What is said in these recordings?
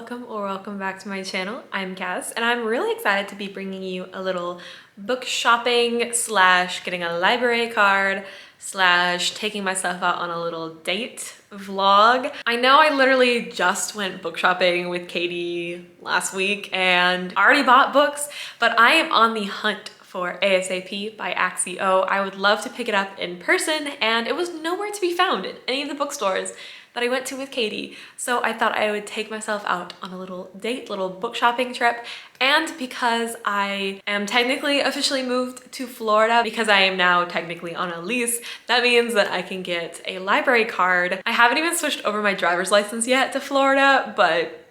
welcome or welcome back to my channel. I'm Cass and I'm really excited to be bringing you a little book shopping slash getting a library card slash taking myself out on a little date vlog. I know I literally just went book shopping with Katie last week and already bought books, but I am on the hunt for ASAP by Axio. I would love to pick it up in person and it was nowhere to be found in any of the bookstores that I went to with Katie. So I thought I would take myself out on a little date, little book shopping trip. And because I am technically officially moved to Florida, because I am now technically on a lease, that means that I can get a library card. I haven't even switched over my driver's license yet to Florida, but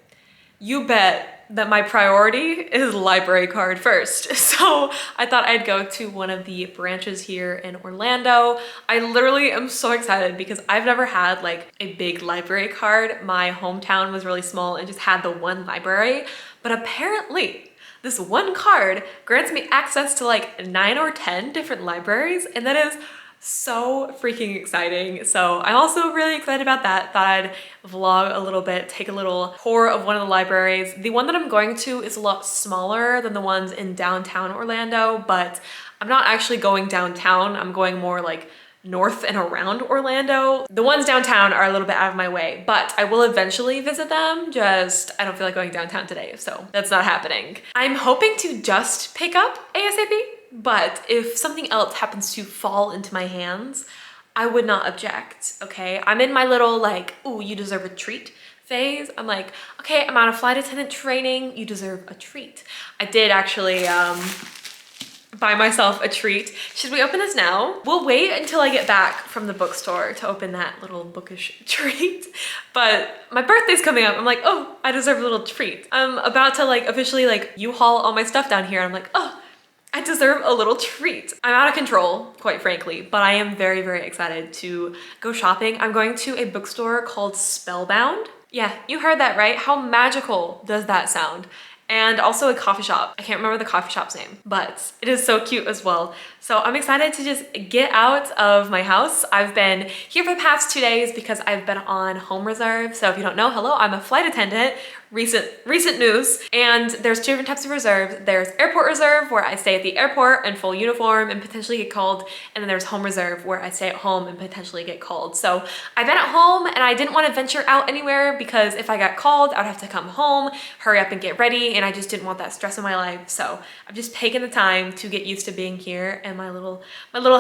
you bet that my priority is library card first. So I thought I'd go to one of the branches here in Orlando. I literally am so excited because I've never had like a big library card. My hometown was really small and just had the one library, but apparently this one card grants me access to like 9 or 10 different libraries, and that is so freaking exciting. So I'm also really excited about that. Thought I'd vlog a little bit, take a little tour of one of the libraries. The one that I'm going to is a lot smaller than the ones in downtown Orlando, but I'm not actually going downtown. I'm going more like north and around Orlando. The ones downtown are a little bit out of my way, but I will eventually visit them. Just, I don't feel like going downtown today, so that's not happening. I'm hoping to just pick up ASAP. But if something else happens to fall into my hands, I would not object, okay? I'm in my little like, ooh, you deserve a treat phase. I'm like, okay, I'm out of flight attendant training, you deserve a treat. I did actually buy myself a treat. Should we open this now? We'll wait until I get back from the bookstore to open that little bookish treat. But my birthday's coming up. I'm like, oh, I deserve a little treat. I'm about to like officially like U-Haul all my stuff down here. I'm like, oh, I deserve a little treat. I'm out of control, quite frankly, but I am very, very excited to go shopping. I'm going to a bookstore called Spellbound. Yeah, you heard that right. How magical does that sound? And also a coffee shop. I can't remember the coffee shop's name, but it is so cute as well. So I'm excited to just get out of my house. I've been here for the past 2 days because I've been on home reserve. So if you don't know, hello, I'm a flight attendant. Recent news. And there's 2 different types of reserves. There's airport reserve, where I stay at the airport in full uniform and potentially get called. And then there's home reserve, where I stay at home and potentially get called. So I've been at home and I didn't want to venture out anywhere because if I got called, I'd have to come home, hurry up and get ready. And I just didn't want that stress in my life. So I've just taken the time to get used to being here in my little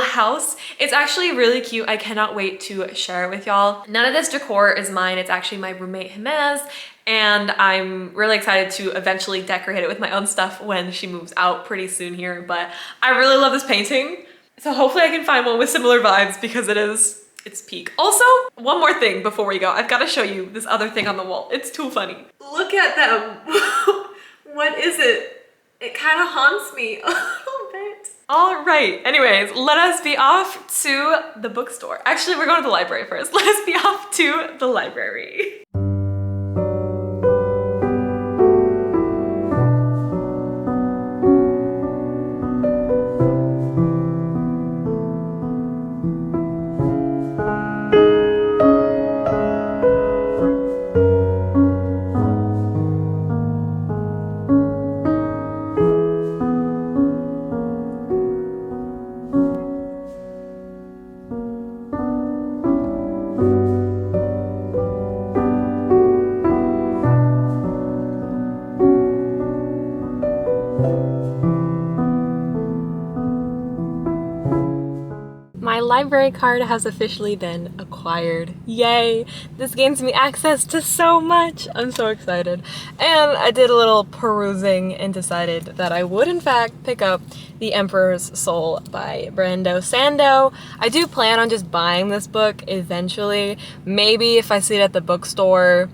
house. It's actually really cute. I cannot wait to share it with y'all. None of this decor is mine. It's actually my roommate Jimenez. And I'm really excited to eventually decorate it with my own stuff when she moves out pretty soon here. But I really love this painting. So hopefully I can find one with similar vibes because it's peak. Also, one more thing before we go. I've got to show you this other thing on the wall. It's too funny. Look at them. What is it? It kind of haunts me a little bit. All right, anyways, let us be off to the bookstore. Actually, we're going to the library first. Let us be off to the library. My library card has officially been acquired. Yay! This gains me access to so much. I'm so excited. And I did a little perusing and decided that I would in fact pick up The Emperor's Soul by Brando Sando. I do plan on just buying this book eventually. Maybe if I see it at the bookstore,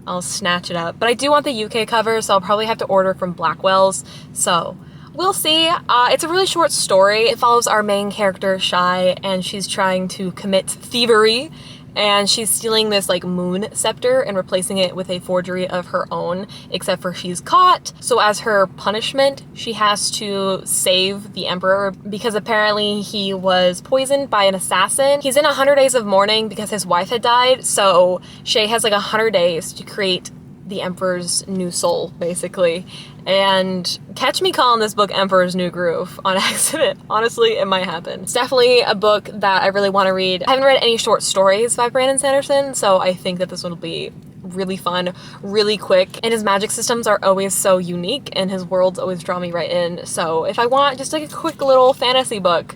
I'll snatch it up. But I do want the UK cover, so I'll probably have to order from Blackwell's. So we'll see. It's a really short story. It follows our main character, Shy, and she's trying to commit thievery. And she's stealing this like moon scepter and replacing it with a forgery of her own, except for she's caught. So as her punishment, she has to save the emperor because apparently he was poisoned by an assassin. He's in 100 days of mourning because his wife had died. So Shay has like 100 days to create The Emperor's New Soul, basically. And catch me calling this book Emperor's New Groove on accident. Honestly, it might happen. It's definitely a book that I really want to read. I haven't read any short stories by Brandon Sanderson, so I think that this one will be really fun, really quick, and his magic systems are always so unique and his worlds always draw me right in. So if I want just like a quick little fantasy book,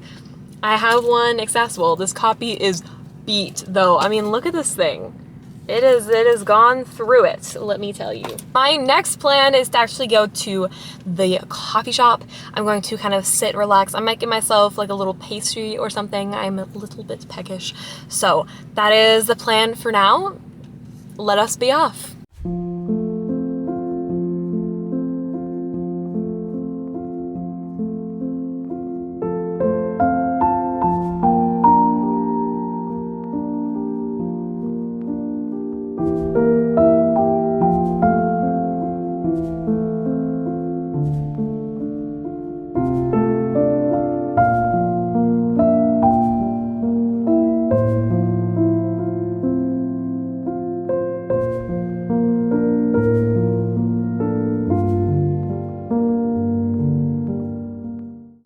I have one accessible. This copy is beat though. I mean, look at this thing. It has gone through it, let me tell you. My next plan is to actually go to the coffee shop. I'm going to kind of sit, relax. I might get myself like a little pastry or something. I'm a little bit peckish. So that is the plan for now. Let us be off.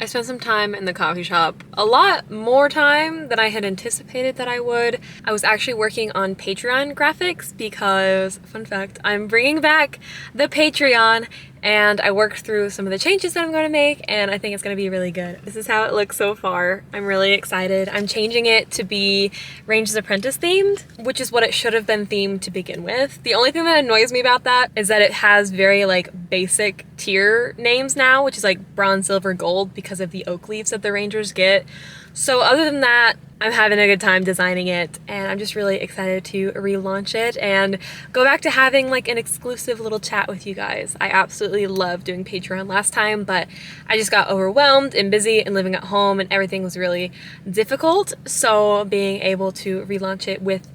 I spent some time in the coffee shop, a lot more time than I had anticipated that I would. I was actually working on Patreon graphics because, fun fact, I'm bringing back the Patreon, and I worked through some of the changes that I'm going to make, and I think it's going to be really good. This is how it looks so far. I'm really excited. I'm changing it to be Range's Apprentice themed, which is what it should have been themed to begin with. The only thing that annoys me about that is that it has very like basic tier names now, which is like bronze, silver, gold, because of the oak leaves that the Rangers get. So other than that, I'm having a good time designing it, and I'm just really excited to relaunch it and go back to having like an exclusive little chat with you guys. I absolutely loved doing Patreon last time, but I just got overwhelmed and busy and living at home and everything was really difficult. So being able to relaunch it with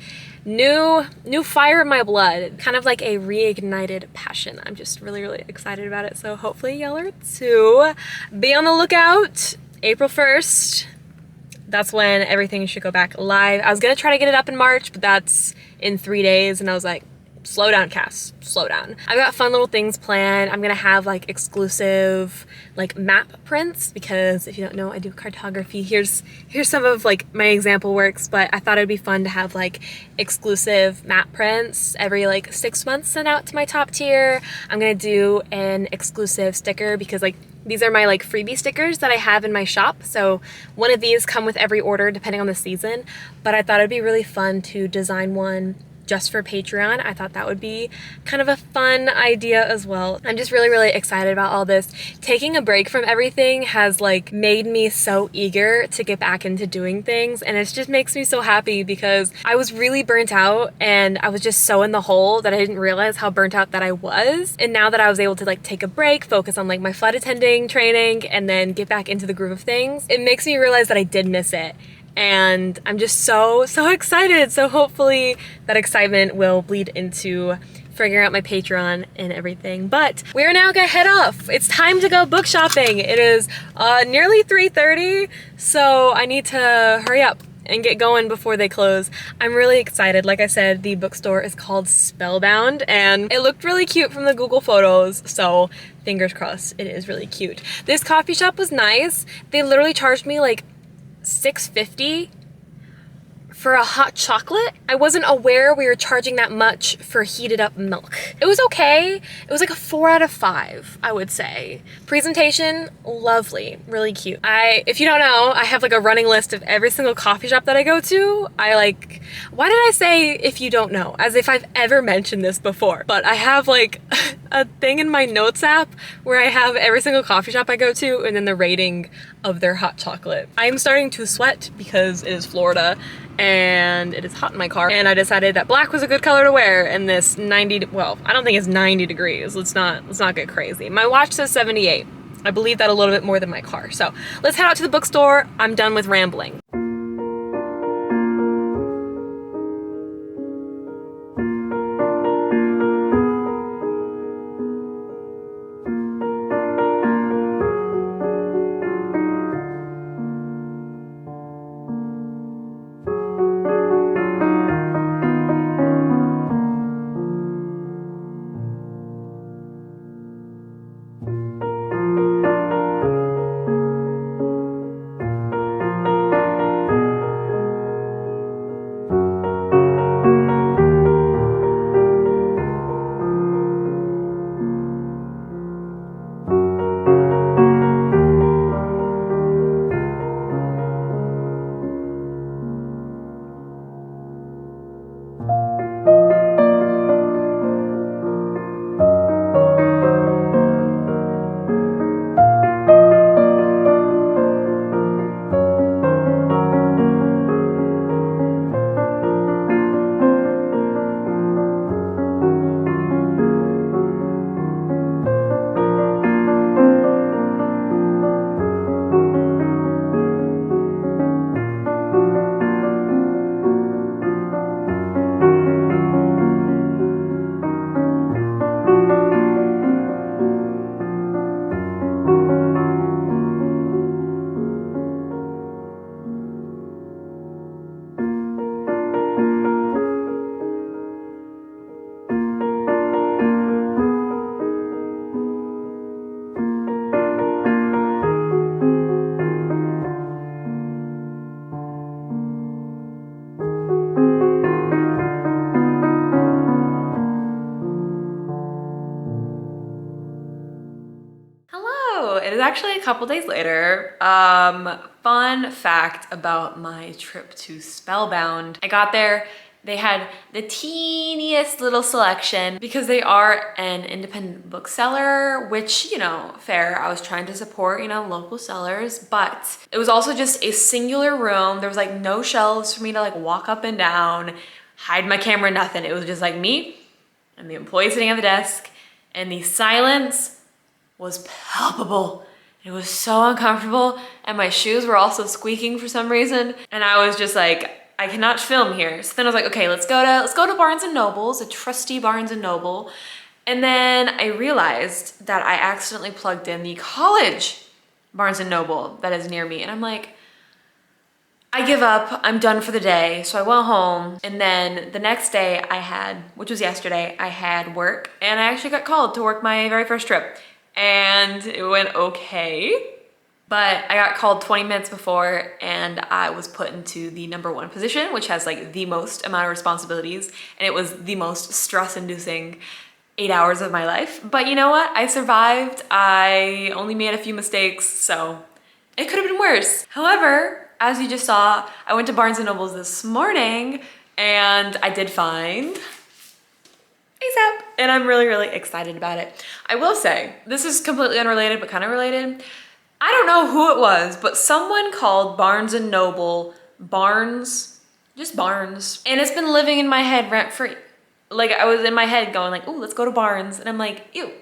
new fire in my blood, kind of like a reignited passion. I'm just really excited about it. So hopefully y'all are too. Be on the lookout. April 1st. That's when everything should go back live. I was gonna try to get it up in March, but that's in 3 days, and I was like, slow down, Cass, slow down. I've got fun little things planned. I'm gonna have like exclusive like map prints, because if you don't know, I do cartography. Here's some of like my example works, but I thought it'd be fun to have like exclusive map prints every like 6 months sent out to my top tier. I'm gonna do an exclusive sticker, because like these are my like freebie stickers that I have in my shop. So one of these come with every order depending on the season, but I thought it'd be really fun to design one just for Patreon. I thought that would be kind of a fun idea as well. I'm just really excited about all this. Taking a break from everything has like made me so eager to get back into doing things, and it just makes me so happy because I was really burnt out and I was just so in the hole that I didn't realize how burnt out that I was. And now that I was able to like take a break, focus on like my flight attending training, and then get back into the groove of things, it makes me realize that I did miss it. And I'm just so excited. So hopefully that excitement will bleed into figuring out my Patreon and everything. But we are now gonna head off. It's time to go book shopping. It is nearly 3:30, so I need to hurry up and get going before they close. I'm really excited. Like I said, the bookstore is called Spellbound, and it looked really cute from the Google photos, so fingers crossed it is really cute. This coffee shop was nice. They literally charged me like $6.50 for a hot chocolate. I wasn't aware we were charging that much for heated up milk. It was okay. It was like a 4 out of 5, I would say. Presentation, lovely, really cute. If you don't know, I have like a running list of every single coffee shop that I go to. Why did I say if you don't know? As if I've ever mentioned this before. But I have like a thing in my notes app where I have every single coffee shop I go to and then the rating of their hot chocolate. I'm starting to sweat because it is Florida and it is hot in my car, and I decided that black was a good color to wear in this well, I don't think it's 90 degrees. Let's not get crazy. My watch says 78. I believe that a little bit more than my car. So let's head out to the bookstore. I'm done with rambling. it is actually a couple days later. Fun fact about my trip to Spellbound. I got there, they had the teeniest little selection because they are an independent bookseller, which, you know, fair. I was trying to support, you know, local sellers, but it was also just a singular room. There was like no shelves for me to like walk up and down, hide my camera, nothing. It was just like me and the employee sitting at the desk, and the silence was palpable. It was so uncomfortable, and my shoes were also squeaking for some reason, and I was just like, I cannot film here. So then I was like, okay, let's go to Barnes and Noble's, a trusty Barnes and Noble. And then I realized that I accidentally plugged in the college Barnes and Noble that is near me. And I'm like, I give up, I'm done for the day. So I went home, and then the next day I had, which was yesterday, I had work, and I actually got called to work my very first trip, and it went okay. But I got called 20 minutes before, and I was put into the #1 position, which has like the most amount of responsibilities, and it was the most stress-inducing 8 hours of my life. But you know what? I survived. I only made a few mistakes, so it could have been worse. However, as you just saw, I went to Barnes & Noble's this morning, and I did find ASAP, and I'm really, really excited about it. I will say, this is completely unrelated, but kind of related. I don't know who it was, but someone called Barnes & Noble Barnes, just Barnes. And it's been living in my head rent-free. Like, I was in my head going like, ooh, let's go to Barnes. And I'm like, ew,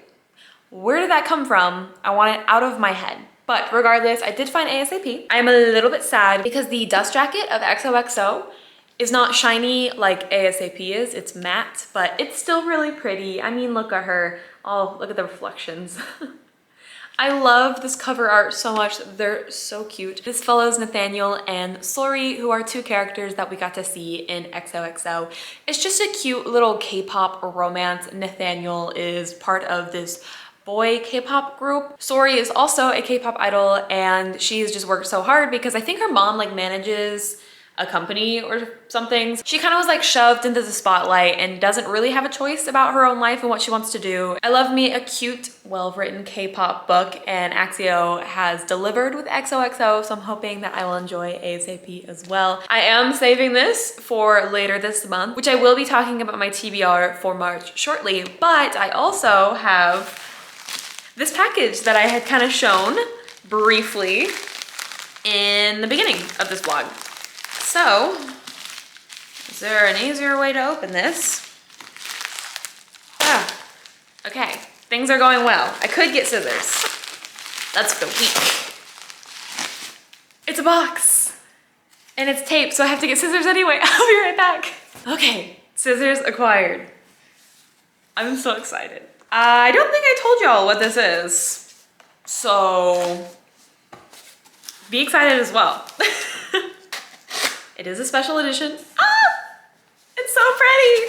where did that come from? I want it out of my head. But regardless, I did find ASAP. I'm a little bit sad because the dust jacket of XOXO is not shiny like ASAP is. It's matte, but it's still really pretty. I mean, look at her. Oh, look at the reflections. I love this cover art so much. They're so cute. This follows Nathaniel and Sori, who are two characters that we got to see in XOXO. It's just a cute little K-pop romance. Nathaniel is part of this boy K-pop group. Sori is also a K-pop idol, and she's just worked so hard because I think her mom like manages a company or something. She kind of was like shoved into the spotlight and doesn't really have a choice about her own life and what she wants to do. I love me a cute, well-written K-pop book, and Axio has delivered with XOXO, so I'm hoping that I will enjoy ASAP as well. I am saving this for later this month, which I will be talking about my TBR for March shortly, but I also have this package that I had kind of shown briefly in the beginning of this vlog. So, is there an easier way to open this? Ah, okay, things are going well. I could get scissors. That's the week. It's a box, and it's taped, so I have to get scissors anyway. I'll be right back. Okay, scissors acquired. I'm so excited. I don't think I told y'all what this is, so be excited as well. It is a special edition. Ah! It's so pretty.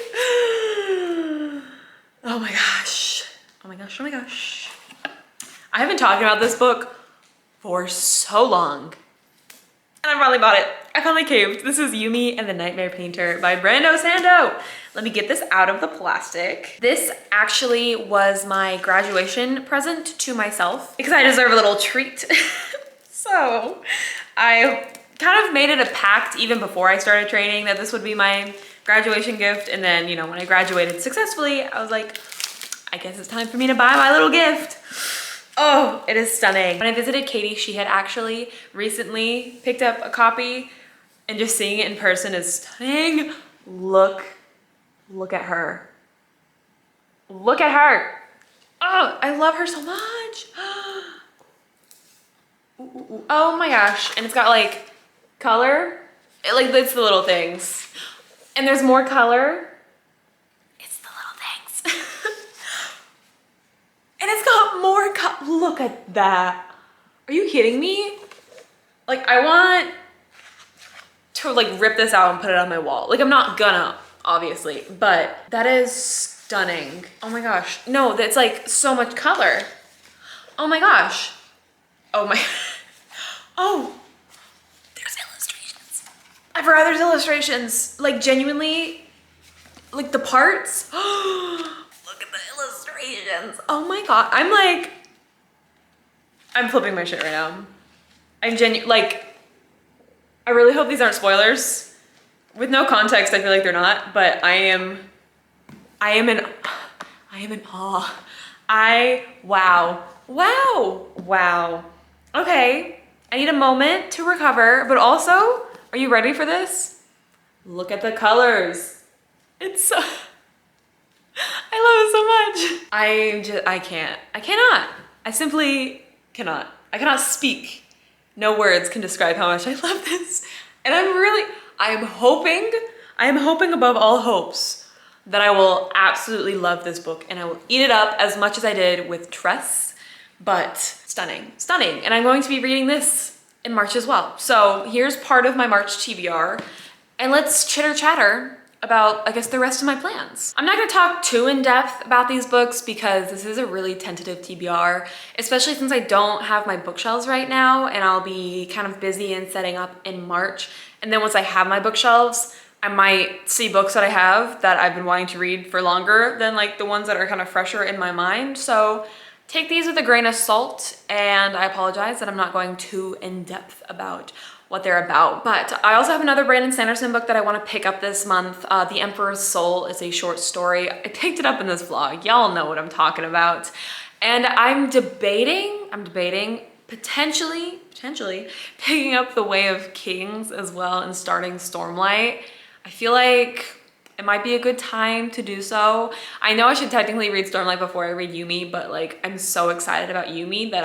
Oh my gosh. Oh my gosh, oh my gosh. I have been talking about this book for so long, and I finally bought it. I finally caved. This is Yumi and the Nightmare Painter by Brando Sando. Let me get this out of the plastic. This actually was my graduation present to myself because I deserve a little treat. So I kind of made it a pact even before I started training that this would be my graduation gift. And then, you know, when I graduated successfully, I was like, I guess it's time for me to buy my little gift. Oh, it is stunning. When I visited Katie, she had actually recently picked up a copy, and just seeing it in person is stunning. Look at her. Look at her. Oh, I love her so much. Oh my gosh. And it's got like color, like it's the little things, and there's more color. It's the little things. And it's got more look at that. Are you kidding me? Like, I want to like rip this out and put it on my wall. Like, I'm not gonna, obviously, but that is stunning. Oh my gosh. No, that's like so much color. Oh my gosh. Oh my, oh. I forgot there's illustrations. Like, genuinely, like the parts. Look at the illustrations. Oh my god. I'm like, I'm flipping my shit right now. I'm like, I really hope these aren't spoilers. With no context, I feel like they're not, but I am in awe. Wow. Okay, I need a moment to recover, but also, are you ready for this? Look at the colors. It's so, I love it so much. I cannot. I simply cannot. I cannot speak. No words can describe how much I love this. And I am hoping above all hopes that I will absolutely love this book and I will eat it up as much as I did with Tress, but stunning. And I'm going to be reading this in March as well. So here's part of my March TBR, and let's chitter chatter about, I guess, the rest of my plans. I'm not gonna talk too in depth about these books because this is a really tentative TBR, especially since I don't have my bookshelves right now and I'll be kind of busy and setting up in March. And then once I have my bookshelves, I might see books that I have that I've been wanting to read for longer than like the ones that are kind of fresher in my mind. So take these with a grain of salt, and I apologize that I'm not going too in depth about what they're about. But I also have another Brandon Sanderson book that I want to pick up this month. The Emperor's Soul is a short story. I picked it up in this vlog. Y'all know what I'm talking about. And I'm debating potentially picking up The Way of Kings as well and starting Stormlight. I feel like it might be a good time to do so. I know I should technically read Stormlight before I read Yumi, but like I'm so excited about Yumi that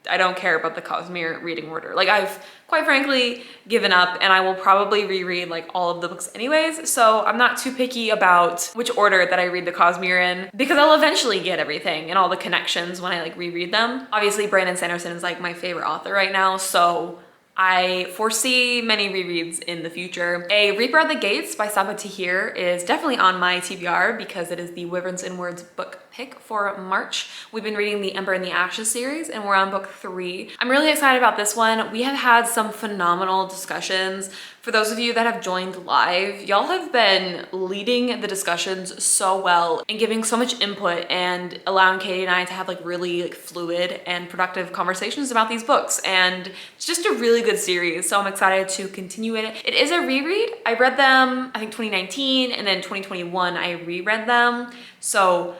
I don't care about the Cosmere reading order. Like I've quite frankly given up, and I will probably reread like all of the books anyways. So I'm not too picky about which order that I read the Cosmere in because I'll eventually get everything and all the connections when I like reread them. Obviously Brandon Sanderson is like my favorite author right now, so I foresee many rereads in the future. A Reaper at the Gates by Saba Tahir is definitely on my TBR because it is the Wyverns and Words book pick for March. We've been reading the Ember in the Ashes series and we're on book 3. I'm really excited about this one. We have had some phenomenal discussions. For those of you that have joined live, y'all have been leading the discussions so well and giving so much input and allowing Katie and I to have like really like fluid and productive conversations about these books. And it's just a really good series. So I'm excited to continue it. It is a reread. I read them, I think 2019, and then 2021, I reread them. So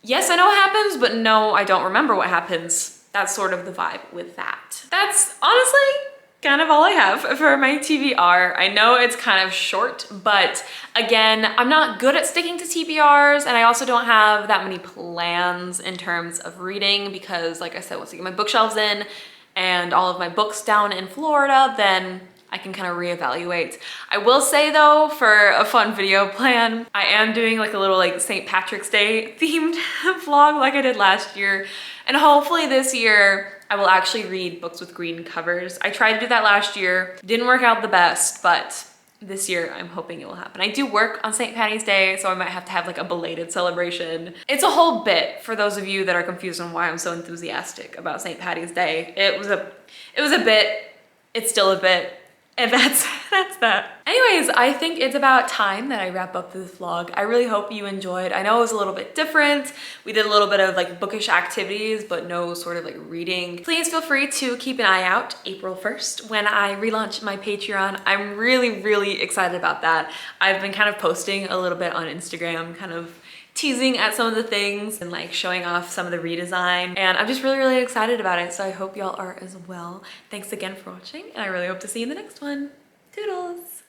yes, I know what happens, but no, I don't remember what happens. That's sort of the vibe with that. That's honestly kind of all I have for my TBR. I know it's kind of short, but again, I'm not good at sticking to TBRs, and I also don't have that many plans in terms of reading because, like I said, once I get my bookshelves in and all of my books down in Florida, then I can kind of reevaluate. I will say though, for a fun video plan, I am doing like a little like St. Patrick's Day themed vlog like I did last year. And hopefully this year I will actually read books with green covers. I tried to do that last year. Didn't work out the best, but this year I'm hoping it will happen. I do work on St. Patty's Day, so I might have to have like a belated celebration. It's a whole bit for those of you that are confused on why I'm so enthusiastic about St. Patty's Day. It was a bit, it's still a bit. And that's that. Anyways, I think it's about time that I wrap up this vlog. I really hope you enjoyed. I know it was a little bit different. We did a little bit of like bookish activities, but no sort of like reading. Please feel free to keep an eye out April 1st when I relaunch my Patreon. I'm really excited about that. I've been kind of posting a little bit on Instagram, kind of teasing at some of the things and like showing off some of the redesign, and I'm just really excited about it, so I hope y'all are as well. Thanks again for watching, and I really hope to see you in the next one. Toodles!